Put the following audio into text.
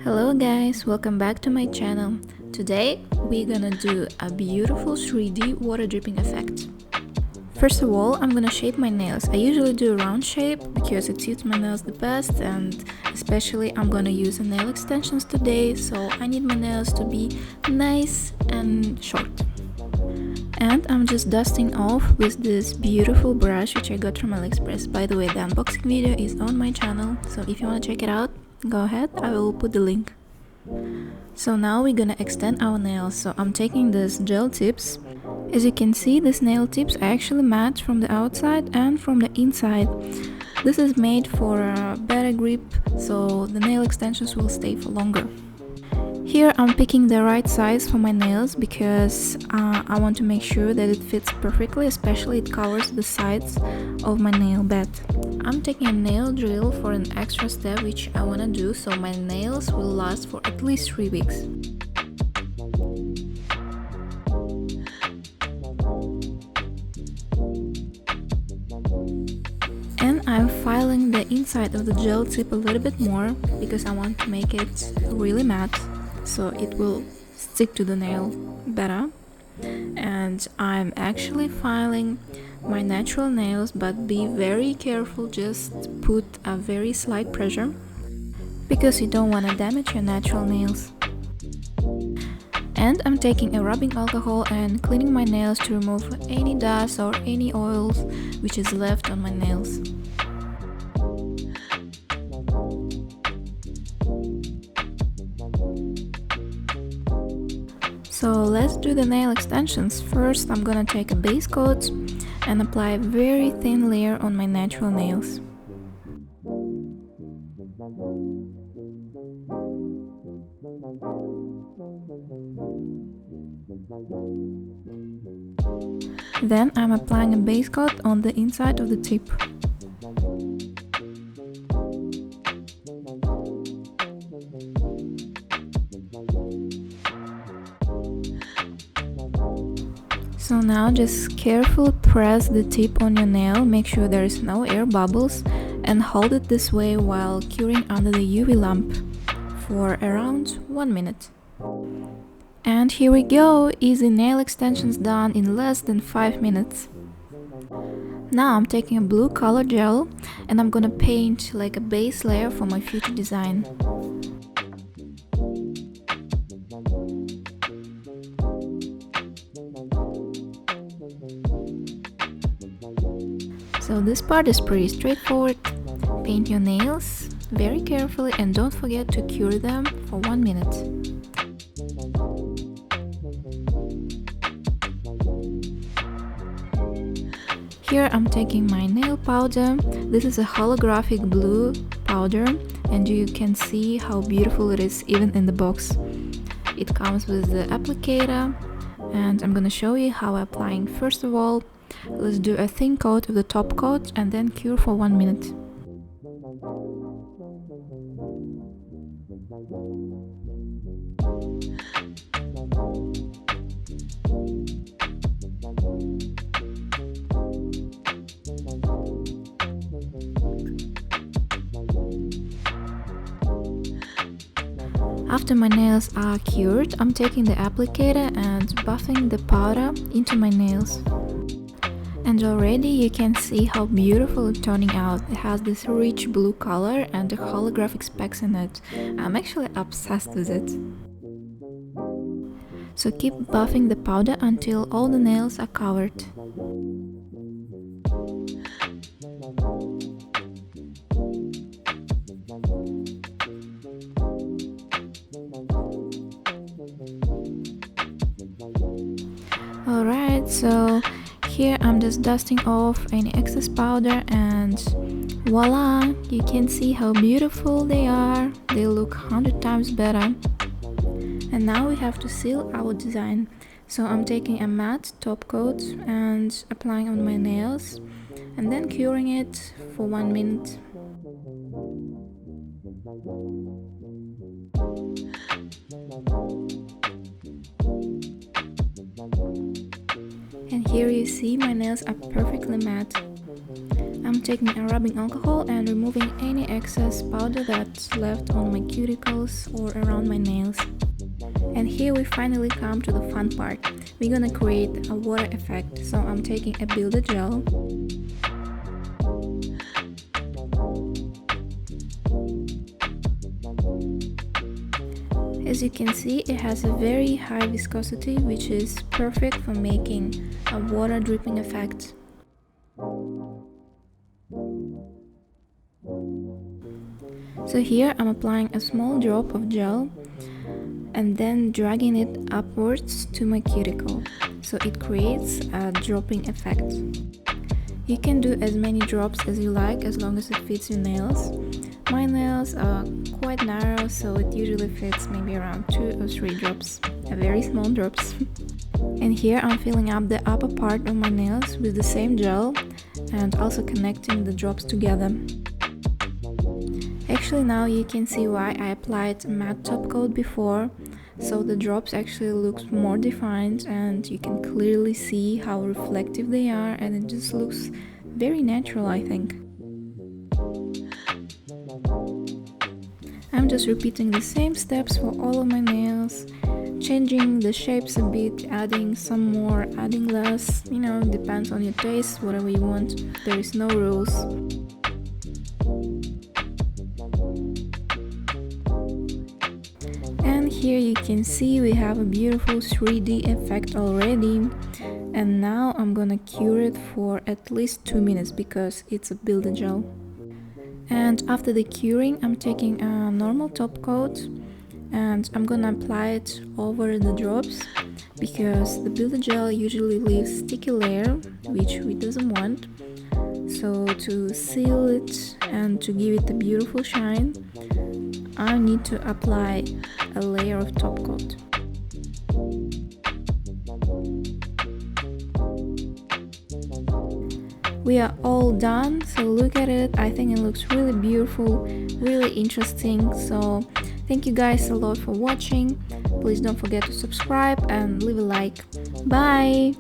Hello guys, welcome back to my channel. Today we're gonna do a beautiful 3D water dripping effect. First of all, I'm gonna shape my nails. I usually do a round shape because it suits my nails the best, and especially I'm gonna use nail extensions today, so I need my nails to be nice and short. And I'm just dusting off with this beautiful brush which I got from AliExpress. By the way, the unboxing video is on my channel, so if you wanna check it out, go ahead, I will put the link. So now we're gonna extend our nails. So I'm taking these gel tips. As you can see, these nail tips are actually matte from the outside and from the inside. This is made for a better grip, so the nail extensions will stay for longer. Here I'm picking the right size for my nails because I want to make sure that it fits perfectly, especially it covers the sides of my nail bed. I'm taking a nail drill for an extra step which I want to do, so my nails will last for at least 3 weeks. And I'm filing the inside of the gel tip a little bit more because I want to make it really matte, so it will stick to the nail better. And I'm actually filing my natural nails, but be very careful, just put a very slight pressure because you don't want to damage your natural nails. And I'm taking a rubbing alcohol and cleaning my nails to remove any dust or any oils which is left on my nails. So let's do the nail extensions. First, I'm gonna take a base coat and apply a very thin layer on my natural nails. Then I'm applying a base coat on the inside of the tip. So now just carefully press the tip on your nail, make sure there is no air bubbles, and hold it this way while curing under the UV lamp for around 1 minute. And here we go, easy nail extensions done in less than 5 minutes. Now I'm taking a blue color gel and I'm gonna paint like a base layer for my future design. So this part is pretty straightforward. Paint your nails very carefully and don't forget to cure them for 1 minute. Here I'm taking my nail powder. This is a holographic blue powder and you can see how beautiful it is even in the box. It comes with the applicator and I'm gonna show you how I'm applying. First of all, let's do a thin coat of the top coat and then cure for 1 minute. After my nails are cured, I'm taking the applicator and buffing the powder into my nails. And already you can see how beautiful it's turning out. It has this rich blue color and the holographic specks in it. I'm actually obsessed with it. So keep buffing the powder until all the nails are covered. Alright, so here I'm just dusting off any excess powder and voila, you can see how beautiful they are. They look 100 times better. And now we have to seal our design. So I'm taking a matte top coat and applying on my nails and then curing it for 1 minute. Here you see my nails are perfectly matte. I'm taking a rubbing alcohol and removing any excess powder that's left on my cuticles or around my nails. And here we finally come to the fun part. We're gonna create a water effect. So I'm taking a builder gel. As you can see, it has a very high viscosity, which is perfect for making a water dripping effect. So here I'm applying a small drop of gel and then dragging it upwards to my cuticle, so it creates a dropping effect. You can do as many drops as you like as long as it fits your nails. My nails are quite narrow, so it usually fits maybe around 2 or 3 drops, very small drops. And here I'm filling up the upper part of my nails with the same gel and also connecting the drops together. Actually now you can see why I applied matte top coat before, so the drops actually look more defined and you can clearly see how reflective they are, and it just looks very natural, I think. I'm just repeating the same steps for all of my nails, changing the shapes a bit, adding some more, adding less, depends on your taste, whatever you want, there is no rules. And here you can see we have a beautiful 3D effect already, and now I'm gonna cure it for at least 2 minutes because it's a builder gel. And after the curing, I'm taking a normal top coat and I'm gonna apply it over the drops because the builder gel usually leaves sticky layer, which we doesn't want. So to seal it and to give it a beautiful shine, I need to apply a layer of top coat. We are all done, so look at it. I think it looks really beautiful, really interesting. So thank you guys a lot for watching. Please don't forget to subscribe and leave a like. Bye!